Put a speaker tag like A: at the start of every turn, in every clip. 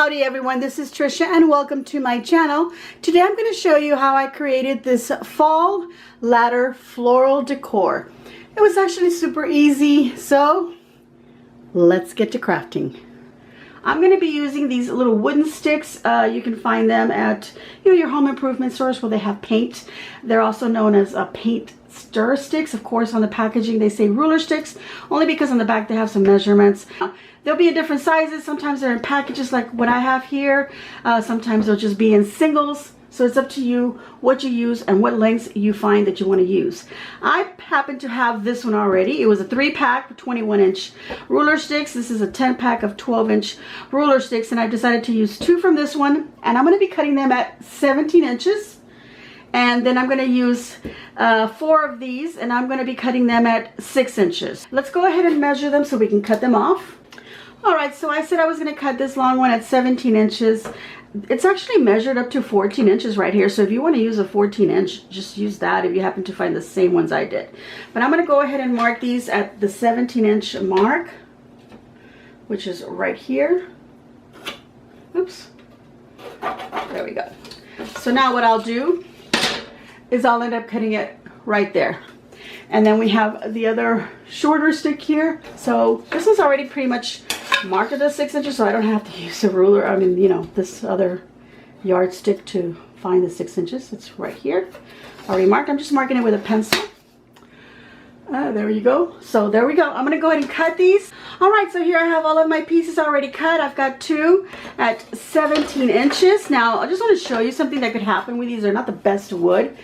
A: Howdy everyone, this is Trisha and welcome to my channel. Today I'm going to show you how I created this fall ladder floral decor. It was actually super easy, so let's get to crafting. I'm going to be using these little wooden sticks. You can find them at your home improvement stores where they have paint. They're also known as paint stir sticks. Of course, on the packaging they say ruler sticks, only because on the back they have some measurements. They'll be in different sizes. Sometimes they're in packages like what I have here. Sometimes they'll just be in singles. So it's up to you what you use and what lengths you find that you want to use. I happen to have this one already. It was a 3-pack of 21-inch ruler sticks. This is a 10-pack of 12-inch ruler sticks, and I've decided to use 2 from this one. And I'm going to be cutting them at 17 inches. And then I'm going to use 4 of these, and I'm going to be cutting them at 6 inches. Let's go ahead and measure them so we can cut them off. Alright, so I said I was going to cut this long one at 17 inches. It's actually measured up to 14 inches right here. So if you want to use a 14-inch, just use that if you happen to find the same ones I did. But I'm going to go ahead and mark these at the 17-inch mark, which is right here. Oops. There we go. So now what I'll do is I'll end up cutting it right there. And then we have the other shorter stick here. So this one's already pretty much marked at the 6 inches, so I don't have to use a ruler. I mean, this other yardstick to find the 6 inches. It's right here, already marked. I'm just marking it with a pencil. There you go. So there we go. I'm gonna go ahead and cut these. All right, so here I have all of my pieces already cut. I've got 2 at 17 inches. Now I just want to show you something that could happen with these. They're not the best wood.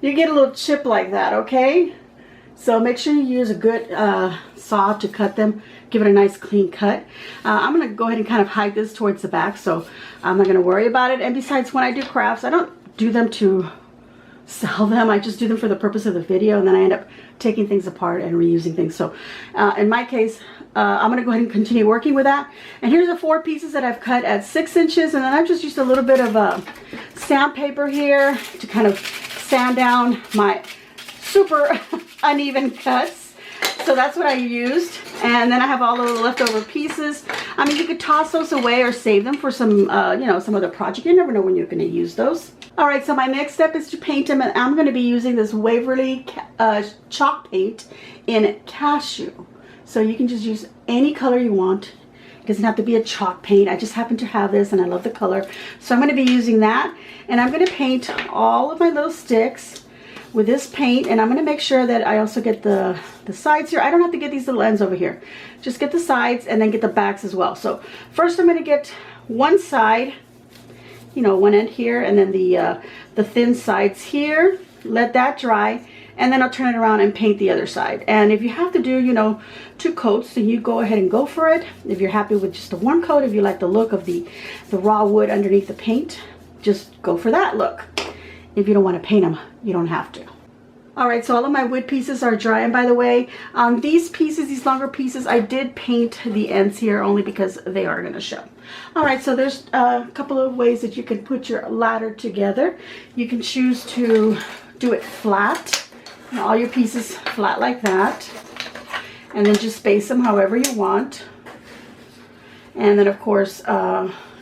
A: You get a little chip like that, okay? So make sure you use a good saw to cut them. Give it a nice clean cut. I'm going to go ahead and kind of hide this towards the back, so I'm not going to worry about it. And besides, when I do crafts, I don't do them to sell them. I just do them for the purpose of the video, and then I end up taking things apart and reusing things. So in my case, I'm going to go ahead and continue working with that. And here's the 4 pieces that I've cut at 6 inches, and then I've just used a little bit of sandpaper here to kind of sand down my super uneven cuts. So that's what I used. And then I have all the leftover pieces. I mean, you could toss those away or save them for some, some other project. You never know when you're going to use those. All right, so my next step is to paint them. And I'm going to be using this Waverly chalk paint in cashew. So you can just use any color you want. It doesn't have to be a chalk paint. I just happen to have this and I love the color. So I'm going to be using that. And I'm going to paint all of my little sticks with this paint, and I'm going to make sure that I also get the sides here. I don't have to get these little ends over here. Just get the sides and then get the backs as well. So first I'm going to get one side, one end here, and then the thin sides here. Let that dry, and then I'll turn it around and paint the other side. And if you have to do 2 coats, then you go ahead and go for it. If you're happy with just the 1 coat, if you like the look of the raw wood underneath the paint, just go for that look. If you don't want to paint them, you don't have to. Alright, so all of my wood pieces are dry, and by the way, these pieces, these longer pieces, I did paint the ends here only because they are going to show. Alright, so there's a couple of ways that you can put your ladder together. You can choose to do it flat, all your pieces flat like that, and then just space them however you want. And then of course,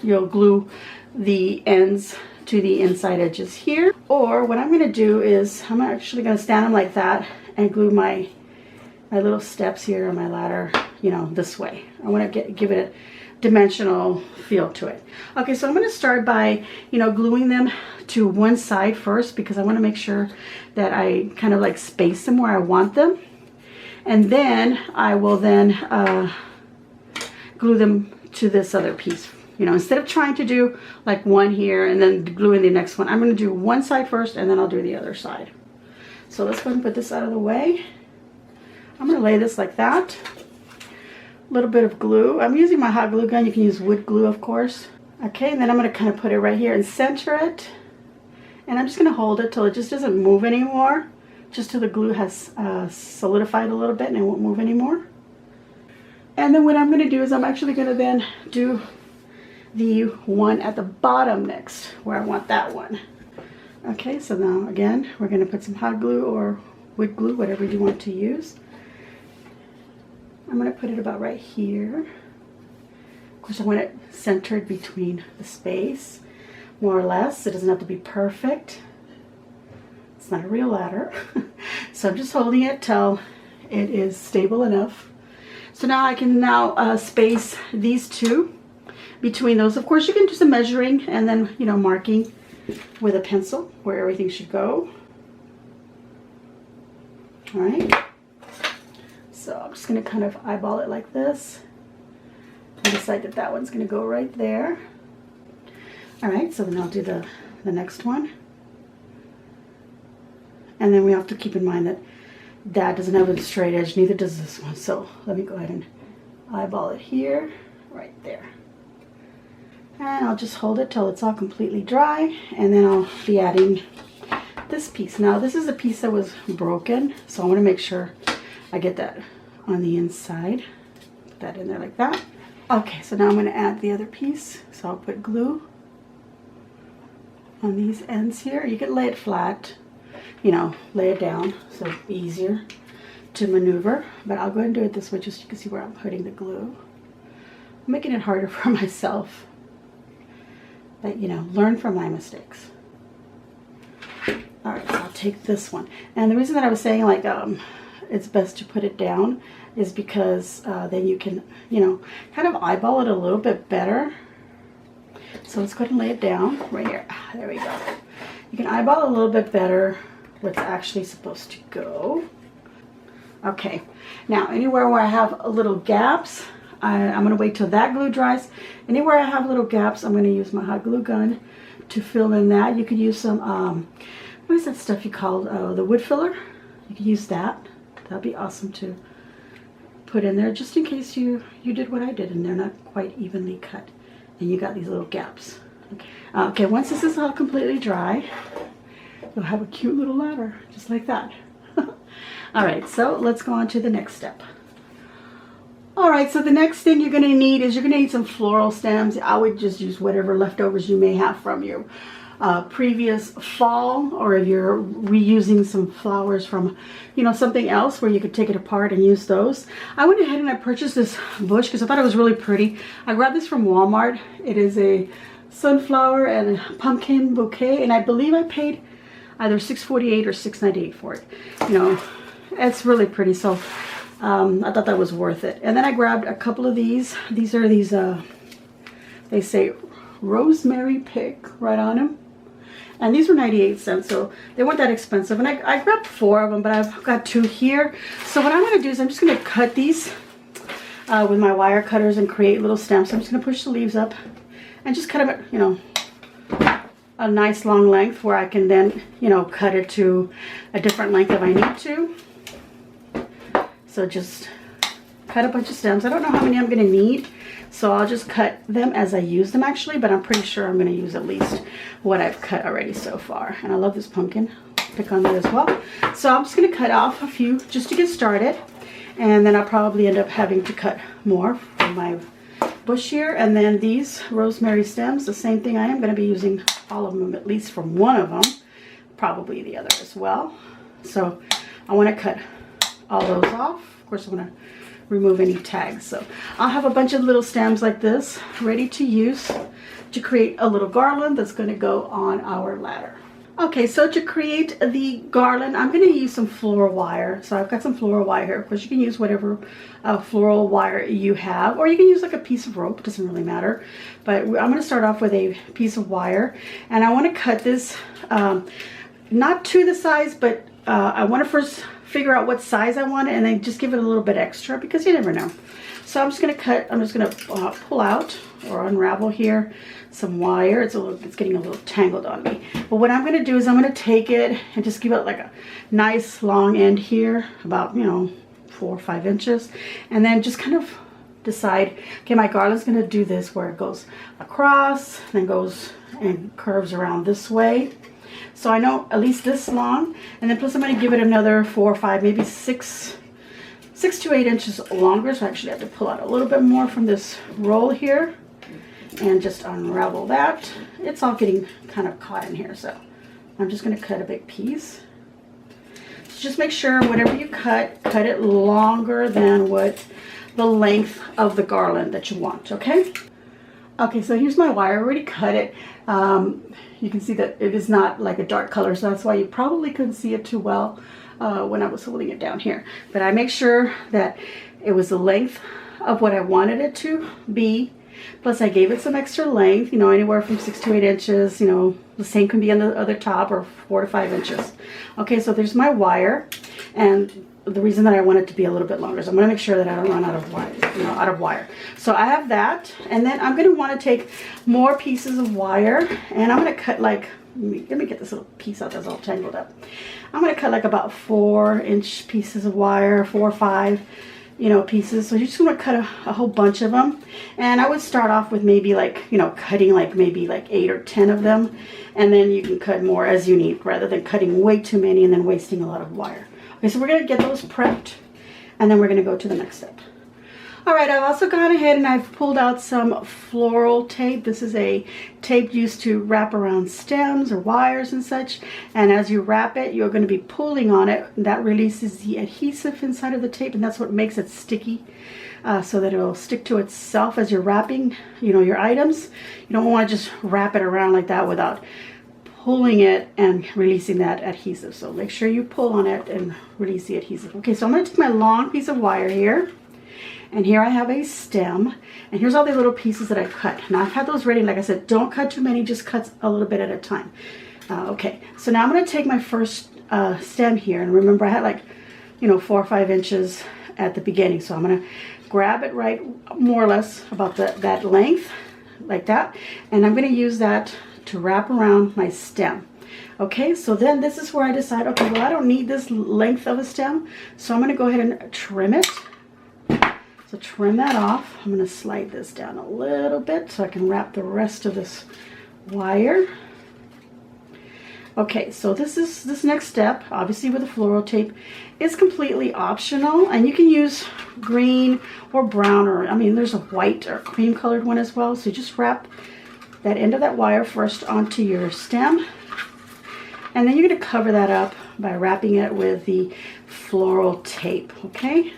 A: you'll glue the ends to the inside edges here. Or what I'm going to do is I'm actually going to stand them like that and glue my little steps here on my ladder, this way. I want to give it a dimensional feel to it. Okay, so I'm going to start by, gluing them to one side first, because I want to make sure that I kind of like space them where I want them. And then I will then glue them to this other piece. Instead of trying to do like one here and then gluing the next one, I'm going to do one side first and then I'll do the other side. So let's go ahead and put this out of the way. I'm going to lay this like that. A little bit of glue. I'm using my hot glue gun. You can use wood glue, of course. Okay, and then I'm going to kind of put it right here and center it. And I'm just going to hold it till it just doesn't move anymore. Just till the glue has solidified a little bit and it won't move anymore. And then what I'm going to do is I'm actually going to then do the one at the bottom next, where I want that one. Okay, so now again, we're going to put some hot glue or wood glue, whatever you want to use. I'm going to put it about right here. course, I want it centered between the space, more or less. It doesn't have to be perfect. It's not a real ladder. So I'm just holding it till it is stable enough. So now I can space these two between those. Of course, you can do some measuring and then, you know, marking with a pencil where everything should go. All right. So I'm just going to kind of eyeball it like this and decide that that one's going to go right there. All right, so then I'll do the next one. And then we have to keep in mind that that doesn't have a straight edge, neither does this one. So let me go ahead and eyeball it here, right there. And I'll just hold it till it's all completely dry, and then I'll be adding this piece. Now this is a piece that was broken, so I want to make sure I get that on the inside. Put that in there like that. Okay, so now I'm going to add the other piece. So I'll put glue on these ends here. You can lay it flat, you know, lay it down so it's easier to maneuver, but I'll go ahead and do it this way just so you can see where I'm putting the glue. I'm making it harder for myself, but you know, learn from my mistakes. All right, so I'll take this one, and the reason that I was saying like it's best to put it down is because then you can, you know, kind of eyeball it a little bit better. So let's go ahead and lay it down right here. There we go. You can eyeball a little bit better where it's actually supposed to go. Okay, now anywhere where I have little gaps, I'm going to wait till that glue dries. Anywhere I have little gaps, I'm going to use my hot glue gun to fill in that. You could use some, what is that stuff you call, the wood filler? You could use that. That'd be awesome to put in there, just in case you did what I did and they're not quite evenly cut and you got these little gaps. Okay, okay, once this is all completely dry, you'll have a cute little ladder, just like that. All right, so let's go on to the next step. All right, so the next thing you're gonna need is you're gonna need some floral stems. I would just use whatever leftovers you may have from your previous fall, or if you're reusing some flowers from, you know, something else where you could take it apart and use those. I went ahead and I purchased this bush because I thought it was really pretty. I grabbed this from Walmart. It is a sunflower and a pumpkin bouquet, and I believe I paid either $6.48 or $6.98 for it. You know, it's really pretty, so I thought that was worth it. And then I grabbed a couple of these. These are these, they say rosemary pick right on them. And these were 98 cents, so they weren't that expensive. And I grabbed 4 of them, but I've got 2 here. So what I'm going to do is I'm just going to cut these with my wire cutters and create little stems. So I'm just going to push the leaves up and just cut them at, you know, a nice long length where I can then, you know, cut it to a different length if I need to. So just cut a bunch of stems. I don't know how many I'm going to need, so I'll just cut them as I use them actually, but I'm pretty sure I'm going to use at least what I've cut already so far. And I love this pumpkin. Pick on that as well. So I'm just going to cut off a few just to get started, and then I'll probably end up having to cut more from my bush here. And then these rosemary stems, the same thing. I am going to be using all of them, at least from one of them, probably the other as well. So I want to cut all those off. Of course, I want to remove any tags. So I'll have a bunch of little stems like this ready to use to create a little garland that's going to go on our ladder. Okay, so to create the garland, I'm going to use some floral wire. So I've got some floral wire here. Of course, you can use whatever floral wire you have, or you can use like a piece of rope. It doesn't really matter. But I'm going to start off with a piece of wire, and I want to cut this not to the size, but I want to first figure out what size I want it, and then just give it a little bit extra because you never know. So I'm just going to cut, I'm just going to pull out or unravel here some wire. It's getting a little tangled on me. But what I'm going to do is I'm going to take it and just give it like a nice long end here, about, you know, 4 or 5 inches, and then just kind of decide, okay, my garland's going to do this where it goes across, then goes and curves around this way. So I know at least this long, and then plus I'm going to give it another 4 or 5, maybe 6 to 8 inches longer. So I actually have to pull out a little bit more from this roll here and just unravel that. It's all getting kind of caught in here, so I'm just going to cut a big piece. So just make sure whatever you cut it longer than what the length of the garland that you want, okay? Okay, so here's my wire. I already cut it. You can see that it is not like a dark color, so that's why you probably couldn't see it too well when I was holding it down here. But I make sure that it was the length of what I wanted it to be. Plus I gave it some extra length, you know, anywhere from 6 to 8 inches, you know, the same can be on the other top, or 4 to 5 inches. Okay, so there's my wire, and the reason that I want it to be a little bit longer is I'm going to make sure that I don't run out of wire, you know, out of wire. So I have that, and then I'm going to want to take more pieces of wire, and I'm going to cut like, let me get this little piece out that's all tangled up. I'm going to cut like about 4-inch pieces of wire, 4 or 5, you know, pieces. So you're just going to cut a whole bunch of them, and I would start off with maybe like, you know, cutting like maybe like 8 or 10 of them, and then you can cut more as you need, rather than cutting way too many and then wasting a lot of wire. Okay, so we're going to get those prepped, and then we're going to go to the next step. All right, I've also gone ahead and I've pulled out some floral tape. This is a tape used to wrap around stems or wires and such. And as you wrap it, you're going to be pulling on it. That releases the adhesive inside of the tape, and that's what makes it sticky, so that it will stick to itself as you're wrapping, you know, your items. You don't want to just wrap it around like that without pulling it and releasing that adhesive. So make sure you pull on it and release the adhesive. Okay, so I'm going to take my long piece of wire here, and here I have a stem, and here's all the little pieces that I've cut. Now I've had those ready. Like I said, don't cut too many, just cut a little bit at a time. Okay, so now I'm going to take my first stem here, and remember I had like, you know, 4 or 5 inches at the beginning. So I'm going to grab it right more or less about that length, like that, and I'm going to use that to wrap around my stem. Okay, so then this is where I decide, okay, well, I don't need this length of a stem, so I'm going to go ahead and trim it. So trim that off. I'm going to slide this down a little bit so I can wrap the rest of this wire. Okay, so this next step, obviously with the floral tape, is completely optional, and you can use green or brown, or I mean there's a white or cream colored one as well. So you just wrap that end of that wire first onto your stem, and then you're going to cover that up by wrapping it with the floral tape. Okay,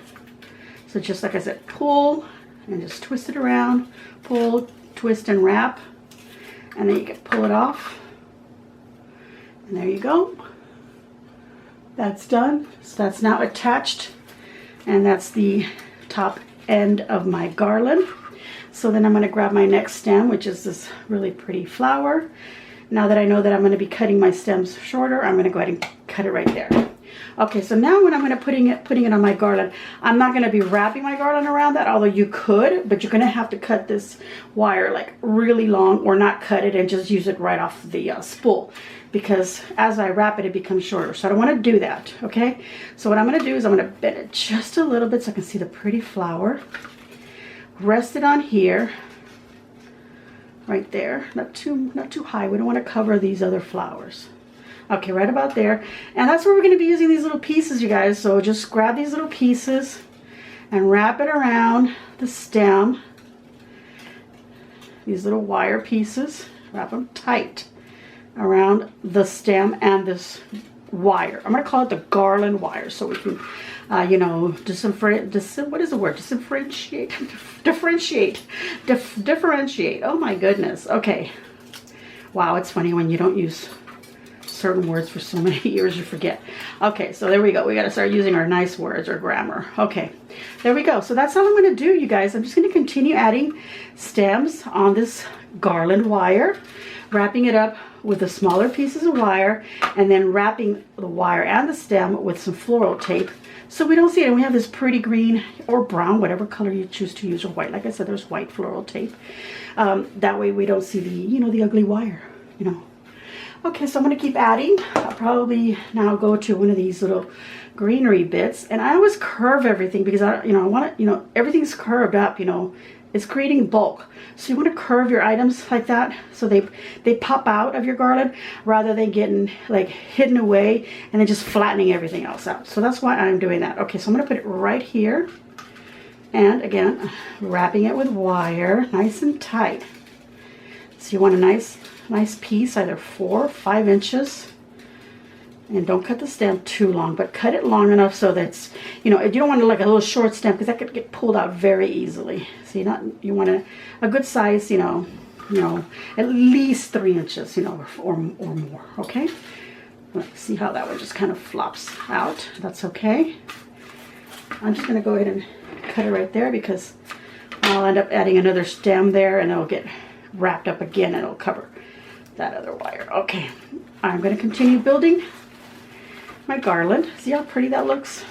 A: so just like I said, pull and just twist it around, pull, twist, and wrap, and then you can pull it off, and there you go. That's done. So that's now attached, and that's the top end of my garland. So then I'm going to grab my next stem, which is this really pretty flower. Now that I know that I'm going to be cutting my stems shorter, I'm going to go ahead and cut it right there. Okay, so now when I'm going to putting it on my garland, I'm not going to be wrapping my garland around that, although you could, but you're going to have to cut this wire like really long, or not cut it and just use it right off the spool, because as I wrap it, it becomes shorter. So I don't want to do that. Okay, so what I'm going to do is I'm going to bend it just a little bit so I can see the pretty flower. Rest it on here, right there, not too high. We don't want to cover these other flowers. Okay, right about there. And that's where we're going to be using these little pieces, you guys. So just grab these little pieces and wrap it around the stem. These little wire pieces, wrap them tight around the stem and this wire. I'm going to call it the garland wire, so we can you know, what is the word? Differentiate. Oh my goodness. Okay. Wow, it's funny when you don't use certain words for so many years, you forget. Okay, so there we go. We got to start using our nice words or grammar. Okay, there we go. So that's all I'm going to do, you guys. I'm just going to continue adding stems on this garland wire, wrapping it up with the smaller pieces of wire, and then wrapping the wire and the stem with some floral tape so we don't see it. And we have this pretty green or brown, whatever color you choose to use, or white. Like I said, there's white floral tape. That way we don't see the, you know, the ugly wire, you know. Okay, so I'm going to keep adding. I'll probably now go to one of these little greenery bits, and I always curve everything because I want to, everything's curved up, it's creating bulk. So you want to curve your items like that so they pop out of your garland rather than getting like hidden away and then just flattening everything else out. So that's why I'm doing that. Okay, so I'm going to put it right here, and again, wrapping it with wire nice and tight. So you want a nice piece, either 4 or 5 inches. And don't cut the stem too long, but cut it long enough so that's, you know, you don't want to like a little short stem because that could get pulled out very easily. So you want a good size, you know, at least 3 inches, you know, or more. Okay. Let's see how that one just kind of flops out. That's okay. I'm just going to go ahead and cut it right there because I'll end up adding another stem there and it'll get wrapped up again and it'll cover that other wire. Okay. I'm going to continue building my garland. See how pretty that looks?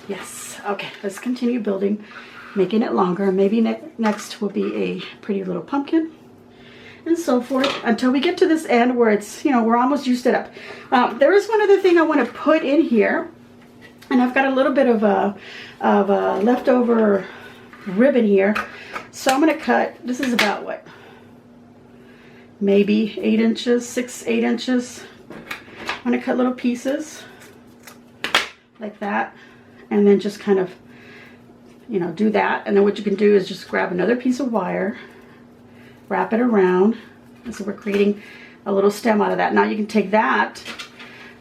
A: Yes. Okay, let's continue building, making it longer. Maybe next will be a pretty little pumpkin and so forth until we get to this end where it's, you know, we're almost used it up. There is one other thing I want to put in here, and I've got a little bit of a leftover ribbon here. So I'm going to cut, this is about what? Maybe 8 inches, 6, 8 inches. I'm going to cut little pieces like that and then just kind of, you know, do that. And then what you can do is just grab another piece of wire, wrap it around. And so we're creating a little stem out of that. Now you can take that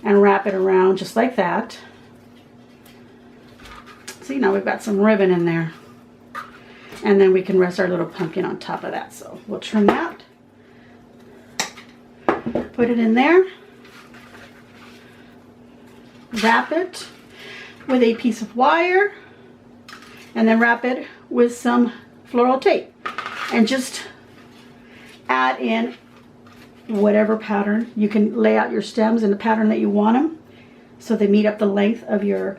A: and wrap it around just like that. See, now we've got some ribbon in there. And then we can rest our little pumpkin on top of that. So we'll trim that, put it in there. Wrap it with a piece of wire and then wrap it with some floral tape and just add in whatever pattern. You can lay out your stems in the pattern that you want them so they meet up the length of your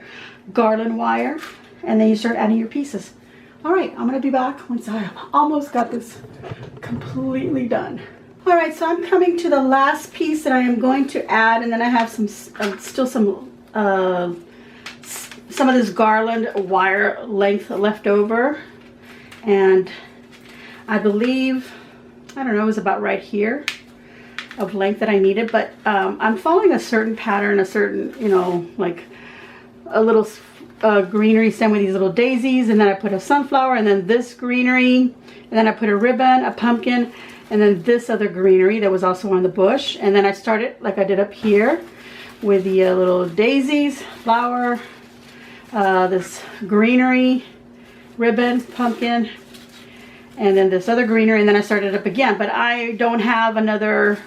A: garland wire, and then you start adding your pieces. All right, I'm going to be back once I almost got this completely done. All right, so I'm coming to the last piece that I am going to add, and then I have some still some of this garland wire length left over, and I believe, I don't know, it was about right here of length that I needed, but I'm following a certain pattern, a certain, you know, like a little greenery stem with these little daisies, and then I put a sunflower, and then this greenery, and then I put a ribbon, a pumpkin, and then this other greenery that was also on the bush, and then I started like I did up here with the little daisies, flower, this greenery, ribbon, pumpkin, and then this other greenery, and then I started up again. But I don't have another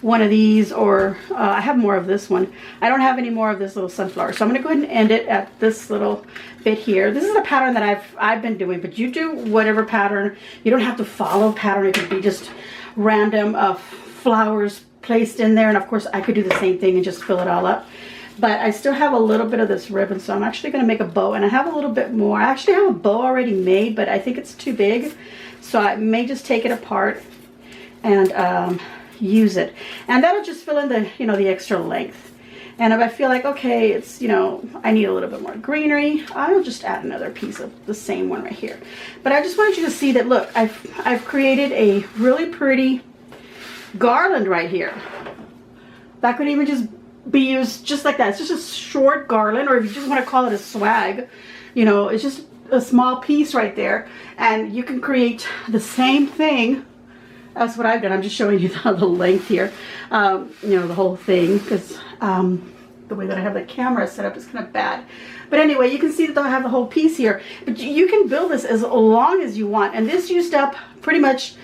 A: one of these, or I have more of this one. I don't have any more of this little sunflower, so I'm going to go ahead and end it at this little bit here. This is a pattern that I've been doing, but you do whatever pattern. You don't have to follow pattern. It could be just random flowers placed in there, and of course I could do the same thing and just fill it all up. But I still have a little bit of this ribbon, so I'm actually going to make a bow, and I have a little bit more. I actually have a bow already made, but I think it's too big, so I may just take it apart and use it, and that'll just fill in the, you know, the extra length. And if I feel like, okay, it's, you know, I need a little bit more greenery, I'll just add another piece of the same one right here. But I just wanted you to see that, look, I've created a really pretty garland right here that could even just be used just like that. It's just a short garland, or if you just want to call it a swag, you know, it's just a small piece right there, and you can create the same thing. That's what I've done. I'm just showing you the length here, you know, the whole thing, because the way that I have the camera set up is kind of bad. But anyway, you can see that I have the whole piece here, but you can build this as long as you want. And this used up pretty much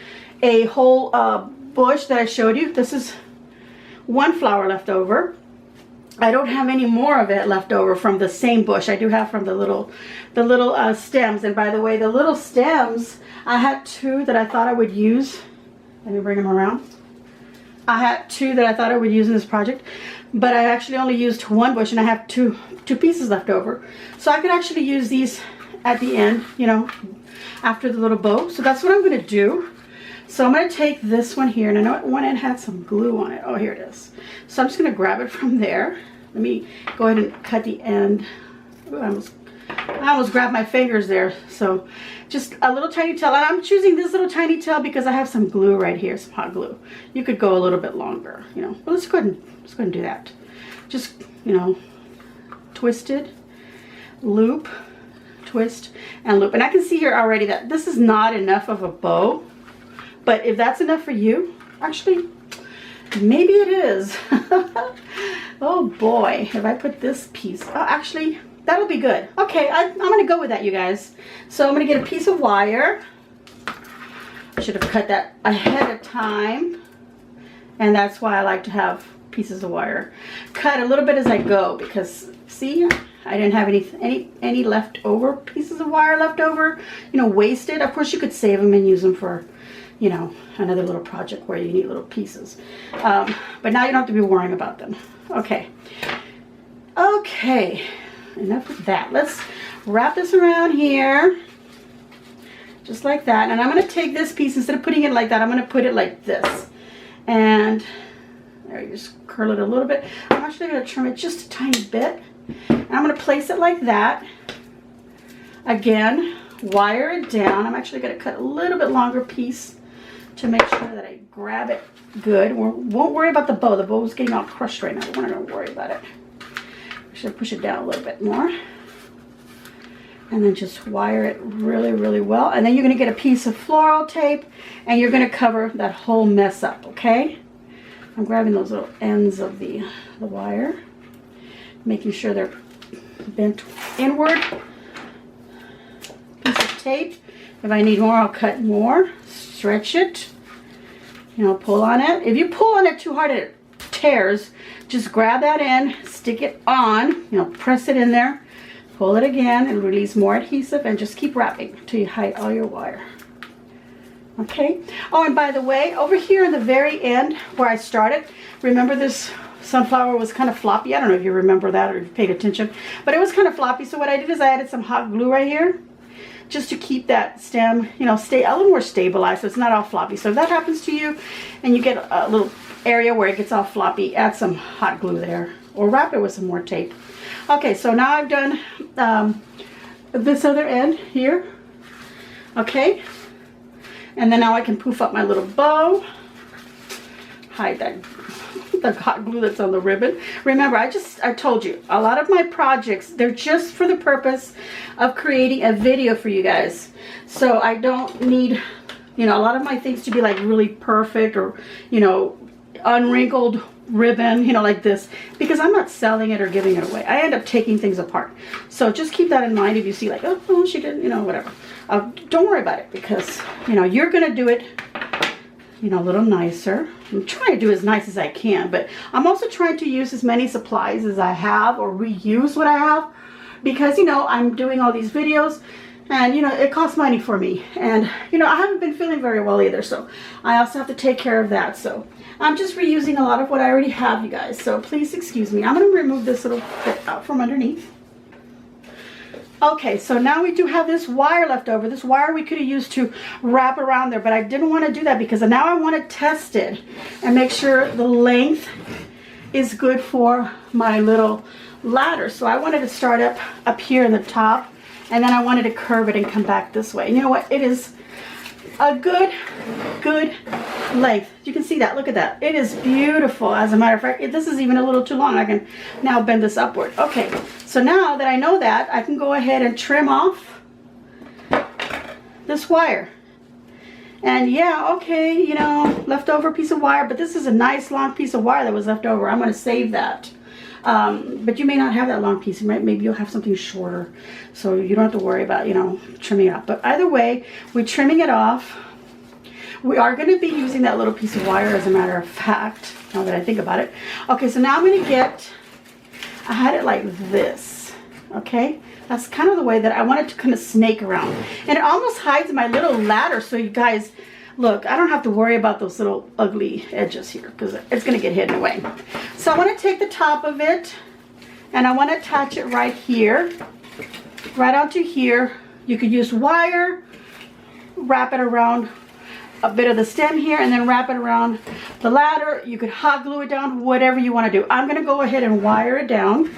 A: a whole bush that I showed you. This is one flower left over. I don't have any more of it left over from the same bush. I do have from the little stems. And by the way, the little stems, I had 2 that I thought I would use. Let me bring them around. I had 2 that I thought I would use in this project, but I actually only used 1 bush, and I have two pieces left over. So I could actually use these at the end, you know, after the little bow. So that's what I'm going to do. So I'm going to take this one here, and I know one end had some glue on it. Oh, here it is. So I'm just going to grab it from there. Let me go ahead and cut the end. Ooh, I almost grabbed my fingers there. So just a little tiny tail. And I'm choosing this little tiny tail because I have some glue right here, some hot glue. You could go a little bit longer, you know. But let's go ahead and do that. Just, you know, twist it, loop, twist, and loop. And I can see here already that this is not enough of a bow. But if that's enough for you, actually, Maybe it is. Oh boy, if I put this piece, oh, actually, that'll be good. Okay, I'm gonna go with that, you guys. So I'm gonna get a piece of wire. I should have cut that ahead of time. And that's why I like to have pieces of wire cut a little bit as I go, because see, I didn't have any leftover pieces of wire left over, you know, wasted. Of course, you could save them and use them for, you know, another little project where you need little pieces. But now you don't have to be worrying about them. Okay. Okay. Enough of that. Let's wrap this around here. Just like that. And I'm going to take this piece, instead of putting it like that, I'm going to put it like this. And there, you just curl it a little bit. I'm actually going to trim it just a tiny bit. And I'm going to place it like that. Again, wire it down. I'm actually going to cut a little bit longer piece to make sure that I grab it good. We won't worry about the bow. The bow is getting all crushed right now. We're not going to worry about it. I should push it down a little bit more. And then just wire it really, really well. And then you're going to get a piece of floral tape and you're going to cover that whole mess up, okay? I'm grabbing those little ends of the wire, making sure they're bent inward. Piece of tape. If I need more, I'll cut more. Stretch it. You know, pull on it. If you pull on it too hard, it tears. Just grab that end, stick it on, you know, press it in there, pull it again, and release more adhesive, and just keep wrapping till you hide all your wire. Okay. Oh, and by the way, over here in the very end where I started, remember this sunflower was kind of floppy. I don't know if you remember that or if you paid attention, but it was kind of floppy. So what I did is I added some hot glue right here, just to keep that stem, you know, a little more stabilized, so it's not all floppy. So if that happens to you and you get a little area where it gets all floppy, add some hot glue there or wrap it with some more tape. Okay, so now I've done this other end here. Okay, and then now I can poof up my little bow, hide that the hot glue that's on the ribbon. Remember, I told you, a lot of my projects, they're just for the purpose of creating a video for you guys. So I don't need, you know, a lot of my things to be like really perfect or, you know, unwrinkled ribbon, you know, like this, because I'm not selling it or giving it away. I end up taking things apart. So just keep that in mind if you see like, oh, she didn't, you know, whatever. Don't worry about it, because, you know, you're going to do it, you know, a little nicer. I'm trying to do as nice as I can, but I'm also trying to use as many supplies as I have, or reuse what I have, because, you know, I'm doing all these videos and, you know, it costs money for me, and, you know, I haven't been feeling very well either, so I also have to take care of that. So I'm just reusing a lot of what I already have, you guys, so please excuse me. I'm going to remove this little bit out from underneath. Okay, so now we do have this wire left over. This wire we could have used to wrap around there, but I didn't want to do that because now I want to test it and make sure the length is good for my little ladder. So I wanted to start up here in the top, and then I wanted to curve it and come back this way. And you know what? It is a good length. You can see that. Look at that. It is beautiful. As a matter of fact, this is even a little too long. I can now bend this upward. Okay, so now that I know that, I can go ahead and trim off this wire. And yeah, okay, you know, leftover piece of wire, but this is a nice long piece of wire that was left over. I'm going to save that. But you may not have that long piece. Maybe you'll have something shorter, so you don't have to worry about, you know, trimming it off. But either way, we're trimming it off. We are going to be using that little piece of wire, as a matter of fact, now that I think about it. Okay, so now I'm going to I had it like this, okay? That's kind of the way that I want it to kind of snake around. And it almost hides my little ladder, so you guys, look, I don't have to worry about those little ugly edges here, because it's going to get hidden away. So I want to take the top of it, and I want to attach it right here, right onto here. You could use wire, wrap it around a bit of the stem here, and then wrap it around the ladder. You could hot glue it down, whatever you want to do. I'm going to go ahead and wire it down,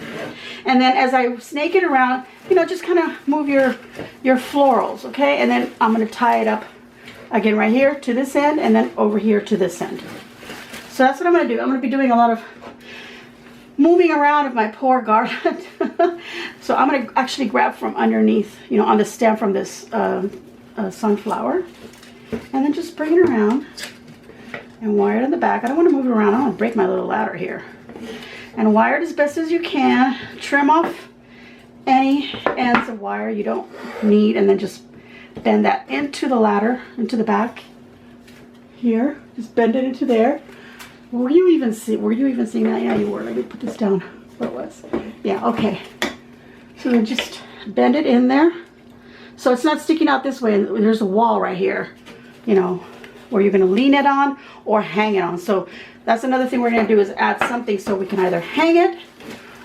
A: and then as I snake it around, you know, just kind of move your florals, okay? And then I'm going to tie it up again right here to this end, and then over here to this end. So that's what I'm going to do. I'm going to be doing a lot of moving around of my poor garland. So I'm going to actually grab from underneath, you know, on the stem from this sunflower, and then just bring it around and wire it in the back. I don't want to move it around. I don't want to break my little ladder here. And wire it as best as you can. Trim off any ends of wire you don't need, and then just bend that into the ladder, into the back here. Just bend it into there. Were you even seeing that? Yeah, you were. Let me put this down where it was. Yeah, okay. So then just bend it in there, so it's not sticking out this way, and there's a wall right here, you know, where you're going to lean it on or hang it on. So that's another thing we're going to do, is add something so we can either hang it,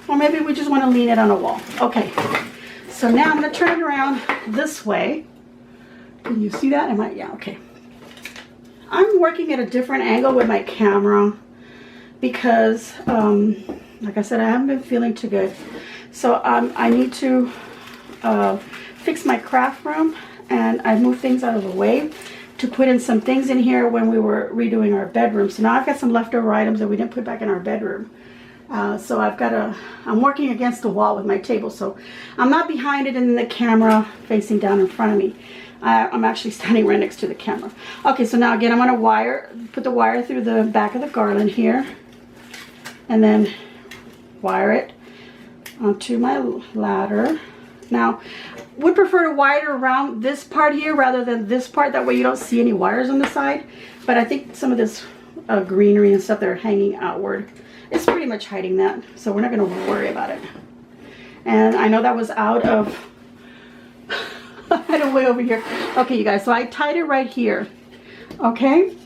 A: or maybe we just want to lean it on a wall. Okay, so now I'm going to turn it around this way. Can you see that? Yeah, okay. I'm working at a different angle with my camera because, like I said, I haven't been feeling too good. So I need to fix my craft room, and I moved things out of the way to put in some things in here when we were redoing our bedroom. So now I've got some leftover items that we didn't put back in our bedroom. So I'm working against the wall with my table, so I'm not behind it in the camera facing down in front of me. I'm actually standing right next to the camera. Okay, so now again, I'm going to put the wire through the back of the garland here, and then wire it onto my ladder. Now, would prefer to wire it around this part here rather than this part. That way you don't see any wires on the side. But I think some of this greenery and stuff that are hanging outward is pretty much hiding that. So we're not going to worry about it. And I know that was out of way over here. Okay, you guys, so I tied it right here. Okay,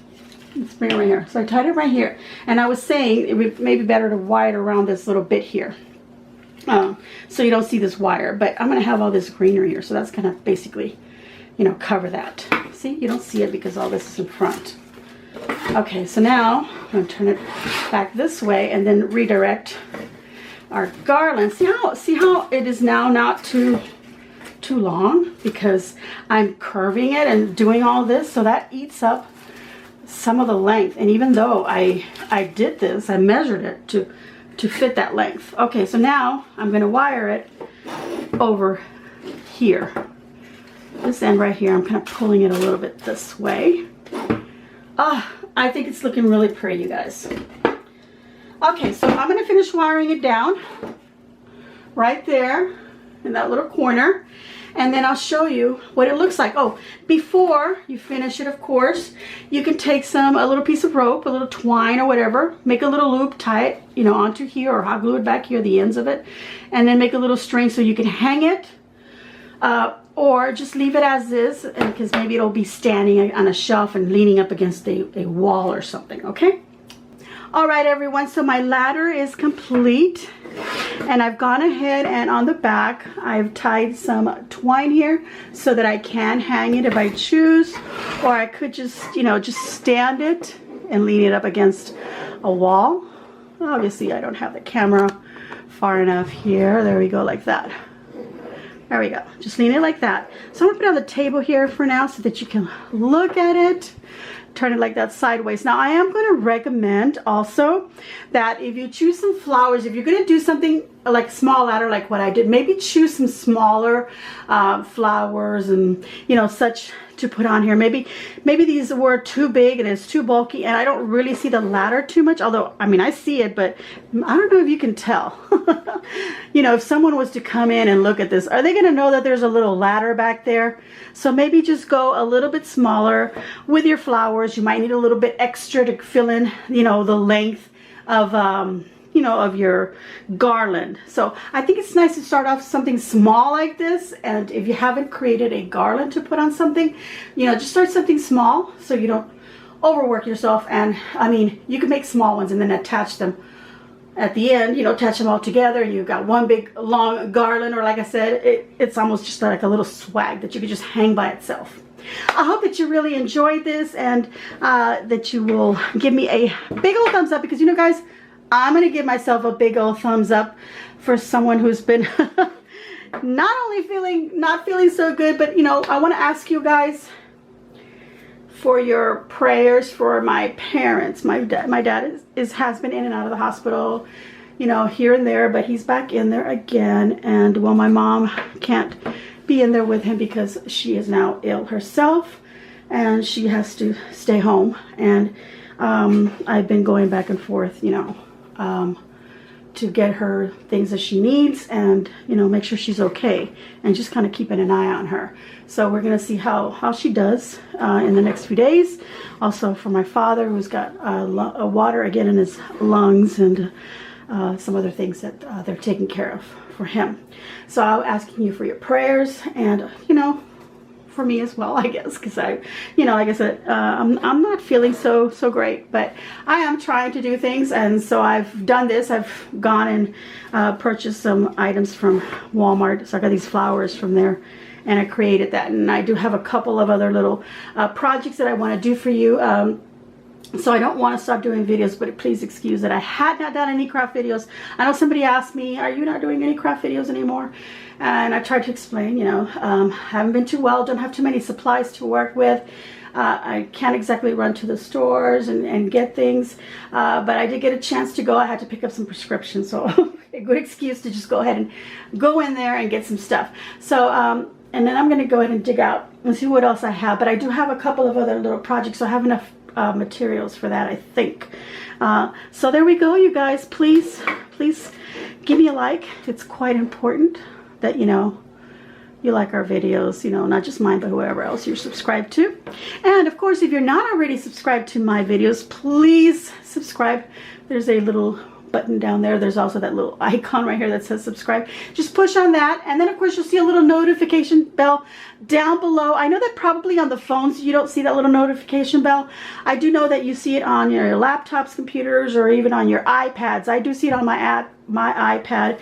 A: let's bring it right here. So I tied it right here, and I was saying it would maybe better to wire it around this little bit here, so you don't see this wire. But I'm gonna have all this greenery here, so that's gonna basically, you know, cover that. See, you don't see it because all this is in front. Okay, so now I'm gonna turn it back this way and then redirect our garland. See how it is now not too long, because I'm curving it and doing all this, so that eats up some of the length. And even though I did this, I measured it to fit that length. Okay, so now I'm going to wire it over here, this end right here. I'm kind of pulling it a little bit this way. I think it's looking really pretty, you guys. Okay, so I'm going to finish wiring it down right there in that little corner, and then I'll show you what it looks like. Oh, before you finish it, of course, you can take a little piece of rope, a little twine or whatever, make a little loop, tie it, you know, onto here, or hot glue it back here, the ends of it, and then make a little string so you can hang it, or just leave it as is, because maybe it'll be standing on a shelf and leaning up against a wall or something. Okay. All right, everyone, so my ladder is complete, and I've gone ahead and on the back I've tied some twine here so that I can hang it if I choose, or I could just, you know, just stand it and lean it up against a wall. Obviously I don't have the camera far enough here. There we go, like that. There we go. Just lean it like that. So I'm gonna put it on the table here for now so that you can look at it. Turn it like that sideways. Now I am going to recommend also that if you choose some flowers, if you're going to do something like small ladder like what I did, maybe choose some smaller flowers and, you know, such to put on here. Maybe these were too big and it's too bulky, and I don't really see the ladder too much, although I mean I see it, but I don't know if you can tell. You know, if someone was to come in and look at this, are they going to know that there's a little ladder back there? So maybe just go a little bit smaller with your flowers. You might need a little bit extra to fill in, you know, the length of you know, of your garland. So I think it's nice to start off something small like this, and if you haven't created a garland to put on something, you know, just start something small so you don't overwork yourself. And I mean, you can make small ones and then attach them at the end, you know, attach them all together, and you've got one big long garland, or like I said, it's almost just like a little swag that you could just hang by itself. I hope that you really enjoyed this, and that you will give me a big old thumbs up, because, you know, guys, I'm going to give myself a big old thumbs up for someone who's been not only not feeling so good, but, you know, I want to ask you guys for your prayers for my parents. My dad has been in and out of the hospital, you know, here and there, but he's back in there again. And well, my mom can't be in there with him because she is now ill herself, and she has to stay home. And I've been going back and forth, you know, to get her things that she needs and, you know, make sure she's okay, and just kind of keeping an eye on her. So we're going to see how she does in the next few days. Also for my father, who's got water again in his lungs, and some other things that they're taking care of for him. So I'm asking you for your prayers, and, you know, for me as well, I guess, because you know, like I said, I'm not feeling so great, but I am trying to do things, and so I've done this. I've gone and purchased some items from Walmart. So I got these flowers from there, and I created that. And I do have a couple of other little projects that I want to do for you. So I don't want to stop doing videos, but please excuse that I had not done any craft videos. I know somebody asked me, are you not doing any craft videos anymore? And I tried to explain, you know, haven't been too well, don't have too many supplies to work with. I can't exactly run to the stores and get things, but I did get a chance to go. I had to pick up some prescriptions, so a good excuse to just go ahead and go in there and get some stuff. So, and then I'm going to go ahead and dig out and see what else I have. But I do have a couple of other little projects, so I have enough materials for that, I think. So there we go, you guys. Please give me a like. It's quite important that, you know, you like our videos, you know, not just mine, but whoever else you're subscribed to. And of course, if you're not already subscribed to my videos, please subscribe. There's a little button down there. There's also that little icon right here that says subscribe. Just push on that, and then of course you'll see a little notification bell down below. I know that probably on the phones you don't see that little notification bell. I do know that you see it on your laptops, computers, or even on your iPads. I do see it on my iPad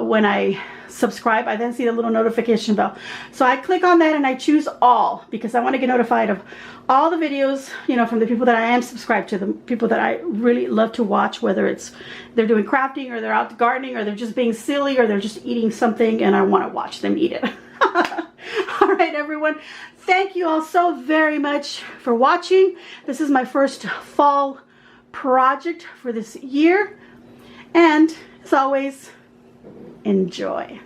A: when I subscribe. I then see the little notification bell. So I click on that and I choose all, because I want to get notified of all the videos, you know, from the people that I am subscribed to, the people that I really love to watch, whether it's they're doing crafting, or they're out gardening, or they're just being silly, or they're just eating something and I want to watch them eat it. All right, everyone. Thank you all so very much for watching. This is my first fall project for this year. And as always, enjoy.